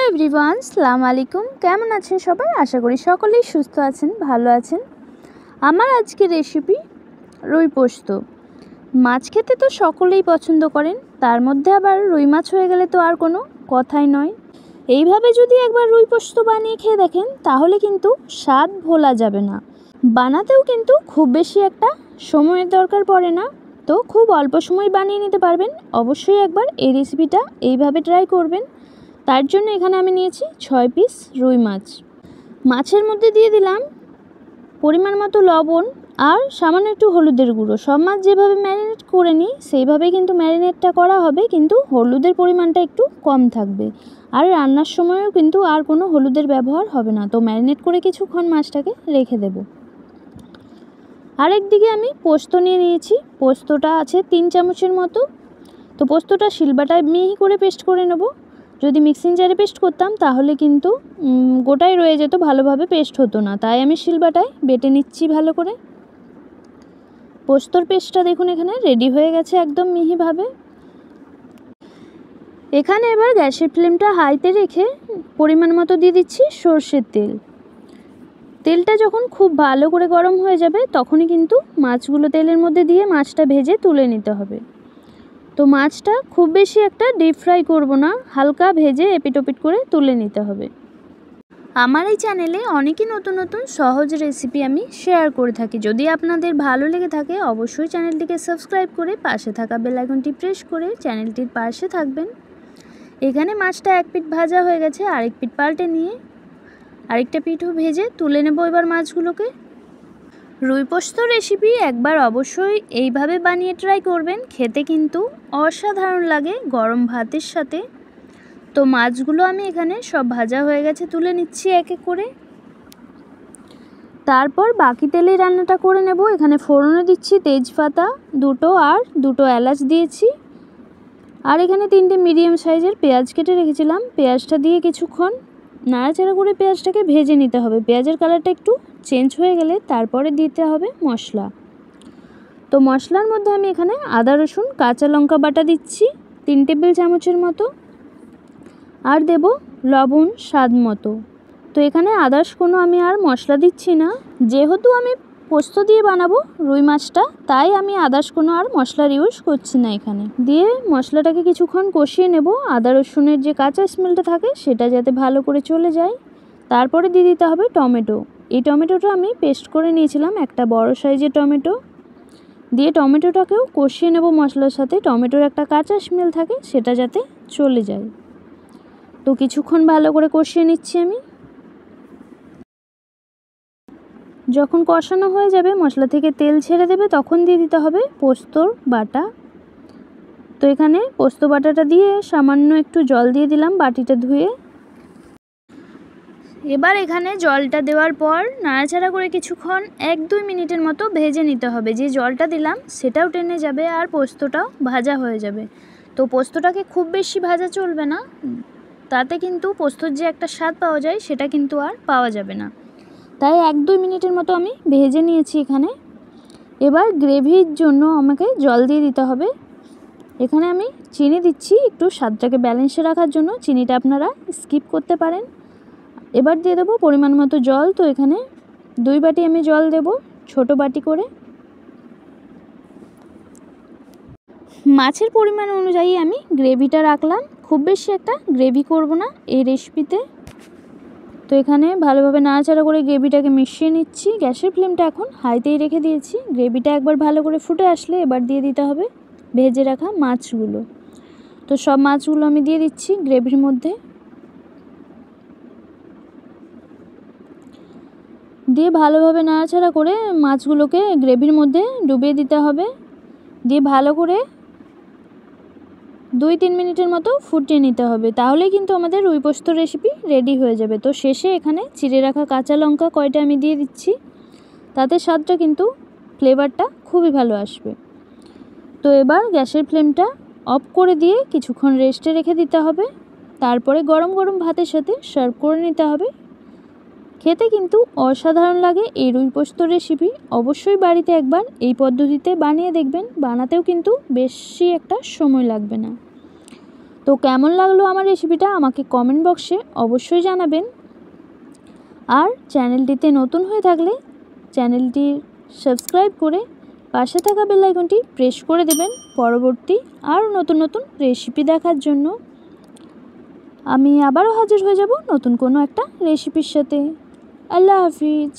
Hello everyone, আসসালামু আলাইকুম। কেমন আছেন সবাই? আশা করি সকলেই সুস্থ আছেন, ভালো আছেন। আমার আজকের রেসিপি রুই পোস্ত। মাছ খেতে তো সকলেই পছন্দ করেন, তার মধ্যে আবার রুই মাছ হয়ে গেলে তো আর কোনো কথাই নয়। এইভাবে যদি একবার রুই পোস্ত বানিয়ে খেয়ে দেখেন তাহলে কিন্তু স্বাদ ভোলা যাবে না। বানাতেও কিন্তু খুব বেশি একটা সময়ের দরকার পড়ে না, তো খুব অল্প সময় বানিয়ে নিতে পারবেন। অবশ্যই একবার এই রেসিপিটা এইভাবে ট্রাই করবেন। তার জন্য এখানে আমি নিয়েছি 6 পিস রুই মাছ। মাছের মধ্যে দিয়ে দিলাম পরিমাণ মতো লবণ আর সামান্য একটু হলুদের গুঁড়ো। সব মাছ যেভাবে ম্যারিনেট করে নিই সেইভাবেই কিন্তু ম্যারিনেটটা করা হবে, কিন্তু হলুদের পরিমাণটা একটু কম থাকবে। আর রান্নার সময়ও কিন্তু আর কোনো হলুদের ব্যবহার হবে না। তো ম্যারিনেট করে কিছুক্ষণ মাছটাকে রেখে দেব। আরেকদিকে আমি পোস্ত নিয়ে নিয়েছি। পোস্তটা আছে 3 চামচের মতো। তো পোস্তটা শিলবাটায় মিহি করে পেস্ট করে নেব। যদি মিক্সিং জারে পেস্ট করতাম তাহলে কিন্তু গোটাই রয়ে যেত, ভালোভাবে পেস্ট হতো না, তাই আমি শিলবাটায় বেটে নিচ্ছি ভালো করে। পোস্তর পেস্টটা দেখুন এখানে রেডি হয়ে গেছে একদম মিহিভাবে। এখানে এবার গ্যাসের ফ্লেমটা হাইতে রেখে পরিমাণ মতো দিয়ে দিচ্ছি সর্ষের তেল। তেলটা যখন খুব ভালো করে গরম হয়ে যাবে তখনই কিন্তু মাছগুলো তেলের মধ্যে দিয়ে মাছটা ভেজে তুলে নিতে হবে। তো মাছটা খুব বেশি একটা ডিপ ফ্রাই করব না, হালকা ভেজে এপিট ওপিট করে তুলে নিতে হবে। আমার এই চ্যানেলে অনেকই নতুন নতুন সহজ রেসিপি আমি শেয়ার করে থাকি। যদি আপনাদের ভালো লেগে থাকে অবশ্যই চ্যানেলটিকে সাবস্ক্রাইব করে পাশে থাকা বেল আইকনটি প্রেস করে চ্যানেলটির পাশে থাকবেন। এখানে মাছটা এক পিঠ ভাজা হয়ে গেছে, আরেক পিঠ পাল্টে নিয়ে আরেকটা পিঠও ভেজে তুলে নেব এবার মাছগুলোকে। রুই পোস্ত রেসিপি একবার অবশ্যই এইভাবে বানিয়ে ট্রাই করবেন, খেতে কিন্তু অসাধারণ লাগে গরম ভাতের সাথে। তো মাছগুলো আমি এখানে সব ভাজা হয়ে গেছে, তুলে নিচ্ছি এক এক করে। তারপর বাকি তেলেই রান্নাটা করে নেব। এখানে ফোড়নে দিচ্ছি তেজপাতা দুটো আর দুটো এলাচ দিয়েছি। আর এখানে 3টে মিডিয়াম সাইজের পেঁয়াজ কেটে রেখেছিলাম। পেঁয়াজটা দিয়ে কিছুক্ষণ নাড়াচাড়া করে পেঁয়াজটাকে ভেজে নিতে হবে। পেঁয়াজের কালারটা একটু চেঞ্জ হয়ে গেলে তারপরে দিতে হবে মশলা। তো মশলার মধ্যে আমি এখানে আদা রসুন কাঁচা লঙ্কা বাটা দিচ্ছি 3 টেবিল চামচের মতো, আর দেব লবণ স্বাদ মতো। তো এখানে আদার্স কোনো আমি আর মশলা দিচ্ছি না, যেহেতু আমি পোস্ত দিয়ে বানাবো রুই মাছটা, তাই আমি আদার্স কোনো আর মশলার ইউজ করছি না। এখানে দিয়ে মশলাটাকে কিছুক্ষণ কষিয়ে নেব। আদা রসুনের যে কাঁচা স্মেলটা থাকে সেটা যাতে ভালো করে চলে যায়। তারপরে দিয়ে দিতে হবে টমেটো। এই টমেটোটা আমি পেস্ট করে নিয়েছিলাম, একটা বড় সাইজের টমেটো। দিয়ে টমেটোটাকেও কষিয়ে নেব মশলার সাথে। টমেটোর একটা কাঁচা স্মেল থাকে সেটা যাতে চলে যায়। তো কিছুক্ষণ ভালো করে কষিয়ে নিচ্ছি আমি। যখন কষানো হয়ে যাবে মশলা থেকে তেল ছেড়ে দেবে তখন দিয়ে দিতে হবে পোস্তর বাটা। তো এখানে পোস্ত বাটাটা দিয়ে সামান্য একটু জল দিয়ে দিলাম বাটিটা ধুয়ে। এবার এখানে জলটা দেওয়ার পর নাড়াচাড়া করে কিছুক্ষণ 1-2 মিনিটের মতো ভেজে নিতে হবে। যে জলটা দিলাম সেটাও টেনে যাবে আর পোস্তটাও ভাজা হয়ে যাবে। তো পোস্তটাকে খুব বেশি ভাজা চলবে না, তাতে কিন্তু পোস্তর যে একটা স্বাদ পাওয়া যায় সেটা কিন্তু আর পাওয়া যাবে না। তাই 1-2 মিনিটের মতো আমি ভেজে নিয়েছি এখানে। এবার গ্রেভির জন্য আমাকে জল দিয়ে দিতে হবে। এখানে আমি চিনি দিচ্ছি একটু স্বাদটাকে ব্যালেন্সে রাখার জন্য, চিনিটা আপনারা স্কিপ করতে পারেন। এবার দিয়ে দেবো পরিমাণ মতো জল। তো এখানে 2 বাটি আমি জল দেব, ছোট বাটি করে। মাছের পরিমাণ অনুযায়ী আমি গ্রেভিটা রাখলাম, খুব বেশি একটা গ্রেভি করব না এই রেসিপিতে। তো এখানে ভালোভাবে নাড়াচাড়া করে গ্রেভিটাকে মিশিয়ে নিচ্ছি। গ্যাসের ফ্লেমটা এখন হাইতেই রেখে দিয়েছি। গ্রেভিটা একবার ভালো করে ফুটে আসলে এবার দিয়ে দিতে হবে ভেজে রাখা মাছগুলো। তো সব মাছগুলো আমি দিয়ে দিচ্ছি গ্রেভির মধ্যে। দিয়ে ভালোভাবে নাড়াচাড়া করে মাছগুলোকে গ্রেভির মধ্যে ডুবিয়ে দিতে হবে। দিয়ে ভালো করে 2-3 মিনিটের মতো ফুটিয়ে নিতে হবে, তাহলে কিন্তু আমাদের রুই পোস্ত রেসিপি রেডি হয়ে যাবে। তো শেষে এখানে চিড়ে রাখা কাঁচা লঙ্কা কয়টা আমি দিয়ে দিচ্ছি, তাতে স্বাদটা কিন্তু ফ্লেভারটা খুবই ভালো আসবে। তো এবার গ্যাসের ফ্লেমটা অফ করে দিয়ে কিছুক্ষণ রেস্টে রেখে দিতে হবে। তারপরে গরম গরম ভাতের সাথে সার্ভ করে নিতে হবে। খেতে কিন্তু অসাধারণ লাগে এই রুই পোস্ত রেসিপি। অবশ্যই বাড়িতে একবার এই পদ্ধতিতে বানিয়ে দেখবেন, বানাতেও কিন্তু বেশি একটা সময় লাগবে না। তো তো কেমন লাগলো আমার রেসিপিটা আমাকে কমেন্ট বক্সে অবশ্যই জানাবেন। আর চ্যানেলটিতে নতুন হয়ে থাকলে চ্যানেলটি সাবস্ক্রাইব করে পাশে থাকা বেল আইকনটি প্রেস করে দেবেন পরবর্তী আর নতুন নতুন রেসিপি দেখার জন্য। আমি আবারও হাজির হয়ে যাব নতুন কোনো একটা রেসিপির সাথে। আল্লাহ হাফিজ।